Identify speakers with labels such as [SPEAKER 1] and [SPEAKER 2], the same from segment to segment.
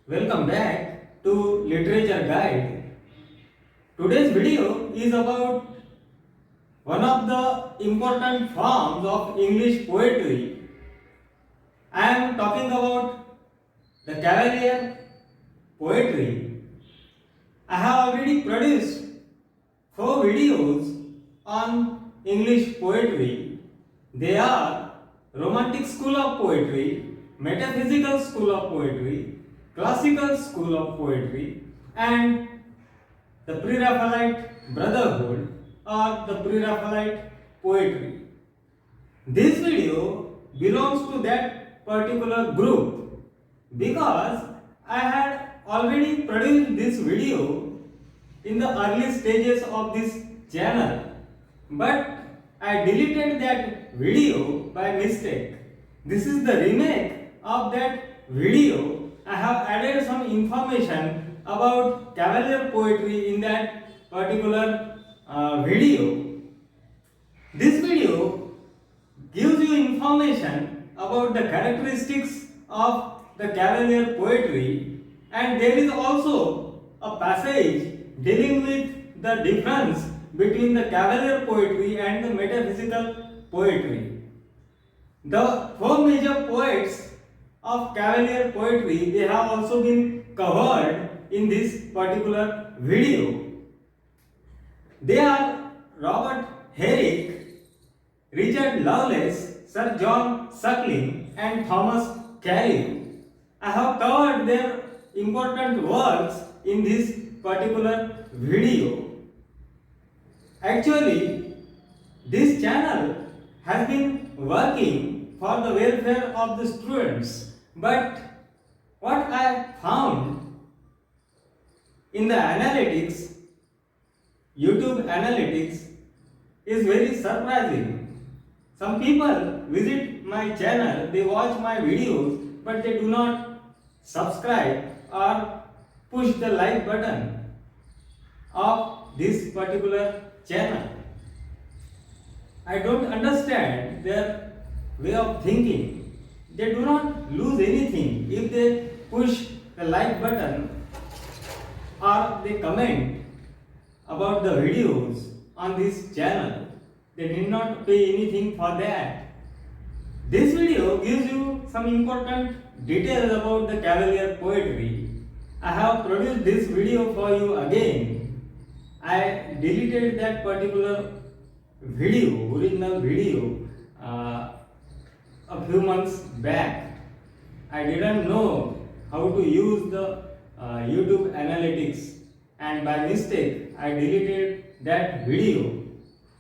[SPEAKER 1] Welcome back to Literature Guide. Today's video is about one of the important forms of English poetry. I am talking about the Cavalier Poetry. I have already produced 4 videos on English poetry. They are Romantic School of Poetry, Metaphysical School of Poetry, Classical School of Poetry, and the Pre-Raphaelite Brotherhood or the Pre-Raphaelite Poetry. This video belongs to that particular group because I had already produced this video in the early stages of this channel, but I deleted that video by mistake. This is the remake of that video. I have added some information about Cavalier poetry in that particular video. This video gives you information about the characteristics of the Cavalier poetry, and there is also a passage dealing with the difference between the Cavalier poetry and the metaphysical poetry. The 4 major poets of Cavalier poetry, they have also been covered in this particular video. They are Robert Herrick, Richard Lovelace, Sir John Suckling, and Thomas Carew. I have covered their important works in this particular video. Actually, this channel has been working for the welfare of the students, but what I found in the analytics, YouTube analytics, is very surprising. Some people visit my channel, they watch my videos, but they do not subscribe or push the like button of this particular channel. I don't understand their way of thinking. They do not lose anything if they push the like button or they comment about the videos on this channel. They did not pay anything for that. This video gives you some important details about the Cavalier poetry. I have produced this video for you again. I deleted that particular video, original video, a few months back. I didn't know how to use the YouTube analytics, and by mistake I deleted that video.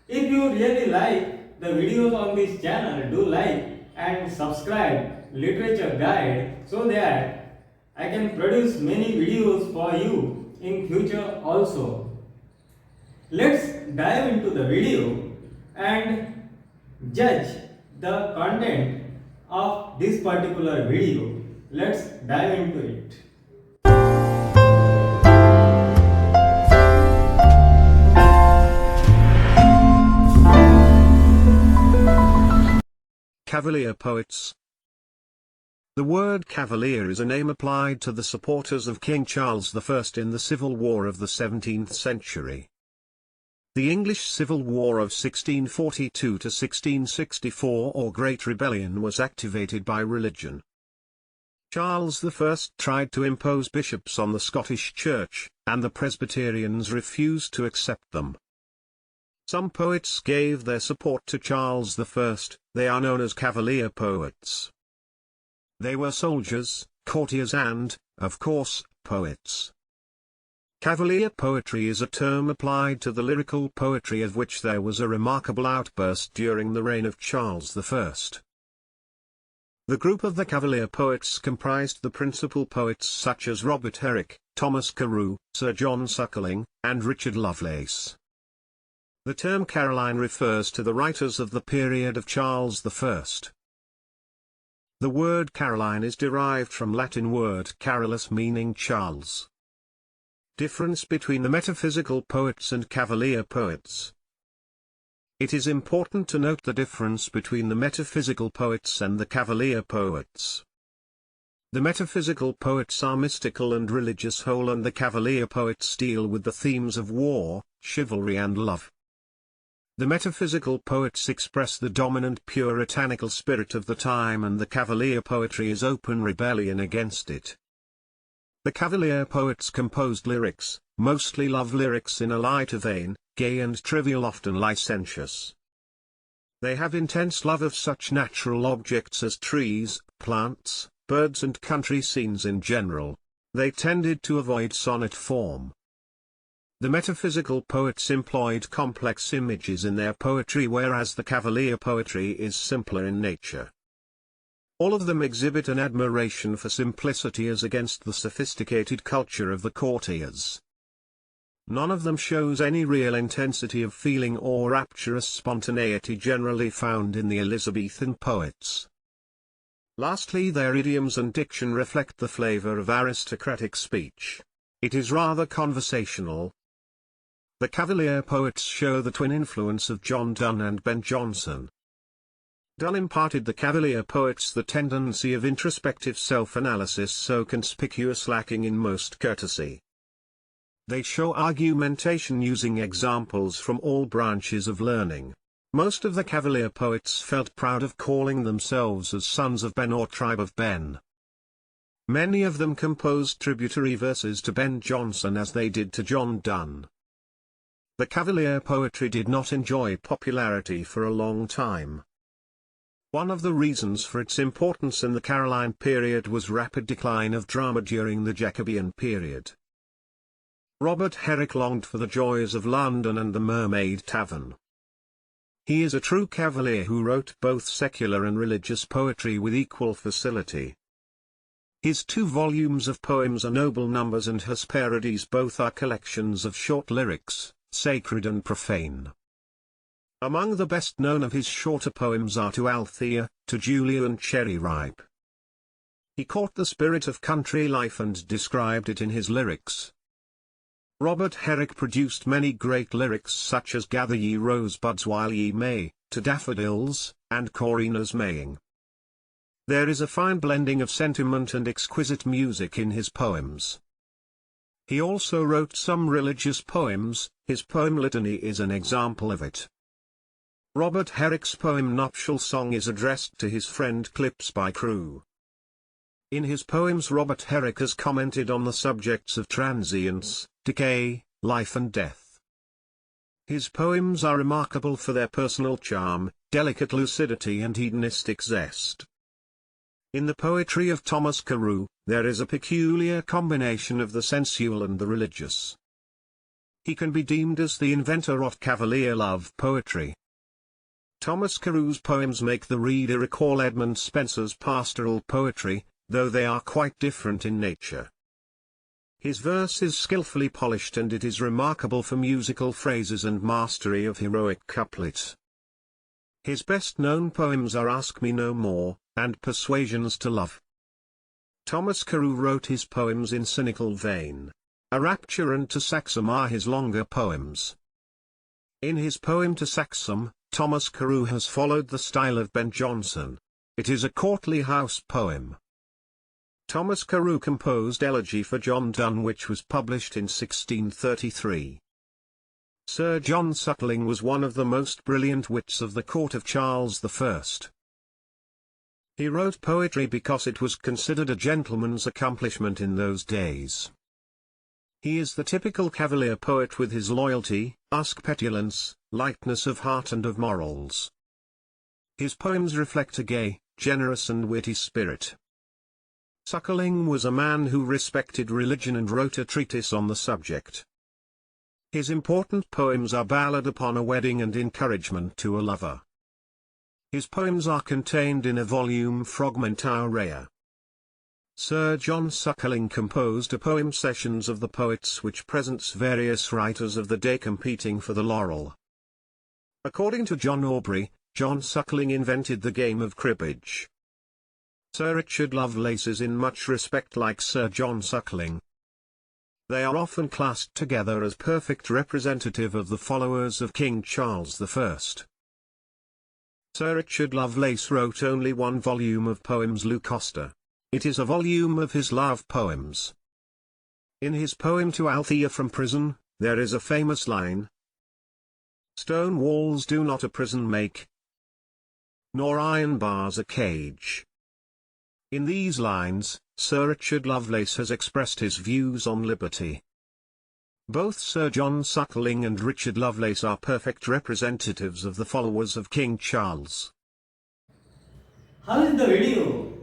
[SPEAKER 1] If you really like the videos on this channel, do like and subscribe Literature Guide so that I can produce many videos for you in future also. Let's dive into the video and judge the content of this particular video. Let's dive into it.
[SPEAKER 2] Cavalier Poets. The word Cavalier is a name applied to the supporters of King Charles I in the Civil War of the 17th century. The English Civil War of 1642 to 1664 or Great Rebellion was activated by religion. Charles I tried to impose bishops on the Scottish Church, and the Presbyterians refused to accept them. Some poets gave their support to Charles I, they are known as Cavalier poets. They were soldiers, courtiers and, of course, poets. Cavalier poetry is a term applied to the lyrical poetry of which there was a remarkable outburst during the reign of Charles I. The group of the Cavalier poets comprised the principal poets such as Robert Herrick, Thomas Carew, Sir John Suckling, and Richard Lovelace. The term Caroline refers to the writers of the period of Charles I. The word Caroline is derived from Latin word Carolus meaning Charles. Difference between the metaphysical poets and Cavalier poets. It is important to note the difference between the metaphysical poets and the Cavalier poets. The metaphysical poets are mystical and religious whole, and the Cavalier poets deal with the themes of war, chivalry and love. The metaphysical poets express the dominant puritanical spirit of the time, and the Cavalier poetry is open rebellion against it. The Cavalier poets composed lyrics, mostly love lyrics in a lighter vein, gay and trivial, often licentious. They have intense love of such natural objects as trees, plants, birds and country scenes in general. They tended to avoid sonnet form. The metaphysical poets employed complex images in their poetry, whereas the Cavalier poetry is simpler in nature. All of them exhibit an admiration for simplicity as against the sophisticated culture of the courtiers. None of them shows any real intensity of feeling or rapturous spontaneity generally found in the Elizabethan poets. Lastly, their idioms and diction reflect the flavor of aristocratic speech. It is rather conversational. The Cavalier poets show the twin influence of John Donne and Ben Jonson. Donne imparted the Cavalier poets the tendency of introspective self-analysis so conspicuous, lacking in most courtesy. They show argumentation using examples from all branches of learning. Most of the Cavalier poets felt proud of calling themselves as sons of Ben or tribe of Ben. Many of them composed tributary verses to Ben Jonson as they did to John Donne. The Cavalier poetry did not enjoy popularity for a long time. One of the reasons for its importance in the Caroline period was rapid decline of drama during the Jacobean period. Robert Herrick longed for the joys of London and the Mermaid Tavern. He is a true Cavalier who wrote both secular and religious poetry with equal facility. His 2 volumes of poems are Noble Numbers and Hesperides. Both are collections of short lyrics, sacred and profane. Among the best known of his shorter poems are To Althea, To Julia and Cherry Ripe. He caught the spirit of country life and described it in his lyrics. Robert Herrick produced many great lyrics such as Gather Ye Rosebuds While Ye May, To Daffodils, and Corina's Maying. There is a fine blending of sentiment and exquisite music in his poems. He also wrote some religious poems. His poem Litany is an example of it. Robert Herrick's poem Nuptial Song is addressed to his friend Clips by Carew. In his poems Robert Herrick has commented on the subjects of transience, decay, life and death. His poems are remarkable for their personal charm, delicate lucidity and hedonistic zest. In the poetry of Thomas Carew, there is a peculiar combination of the sensual and the religious. He can be deemed as the inventor of Cavalier love poetry. Thomas Carew's poems make the reader recall Edmund Spenser's pastoral poetry, though they are quite different in nature. His verse is skillfully polished and it is remarkable for musical phrases and mastery of heroic couplets. His best-known poems are Ask Me No More, and Persuasions to Love. Thomas Carew wrote his poems in cynical vein. A Rapture and To Saxum are his longer poems. In his poem To Saxum, Thomas Carew has followed the style of Ben Jonson. It is a courtly house poem. Thomas Carew composed Elegy for John Donne, which was published in 1633. Sir John Suckling was one of the most brilliant wits of the court of Charles I. He wrote poetry because it was considered a gentleman's accomplishment in those days. He is the typical Cavalier poet with his loyalty, usk petulance, lightness of heart and of morals. His poems reflect a gay, generous and witty spirit. Suckling was a man who respected religion and wrote a treatise on the subject. His important poems are Ballad upon a Wedding and Encouragement to a Lover. His poems are contained in a volume Fragmenta Rea. Sir John Suckling composed a poem Sessions of the Poets which presents various writers of the day competing for the laurel. According to John Aubrey, John Suckling invented the game of cribbage. Sir Richard Lovelace is in much respect like Sir John Suckling. They are often classed together as perfect representative of the followers of King Charles I. Sir Richard Lovelace wrote only one volume of poems Lucaster. It is a volume of his love poems. In his poem to Althea from Prison, there is a famous line: "Stone walls do not a prison make, nor iron bars a cage." In these lines, Sir Richard Lovelace has expressed his views on liberty. Both Sir John Suckling and Richard Lovelace are perfect representatives of the followers of King Charles.
[SPEAKER 1] How is the video?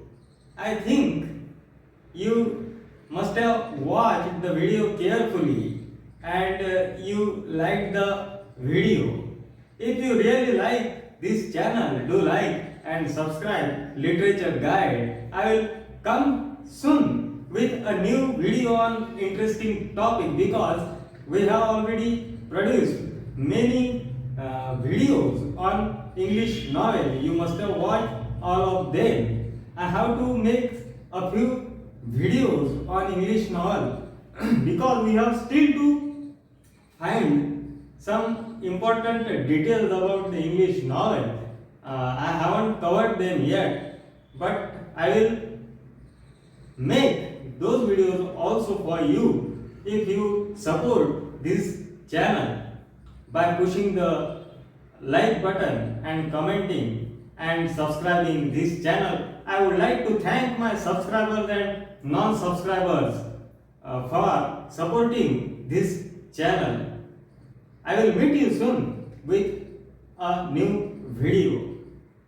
[SPEAKER 1] I think you must have watched the video carefully and you liked the video. If you really like this channel, do like and subscribe Literature Guide. I will come soon with a new video on interesting topic, because we have already produced many videos on English novel. You must have watched all of them. I have to make a few videos on English novel because we have still to find some important details about the English novel. I haven't covered them yet, but I will make those videos also for you if you support this channel by pushing the like button and commenting and subscribing this channel. I would like to thank my subscribers and non-subscribers for supporting this channel. I will meet you soon with a new video.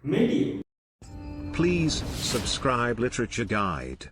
[SPEAKER 1] Meet you.
[SPEAKER 2] Please subscribe Literature Guide.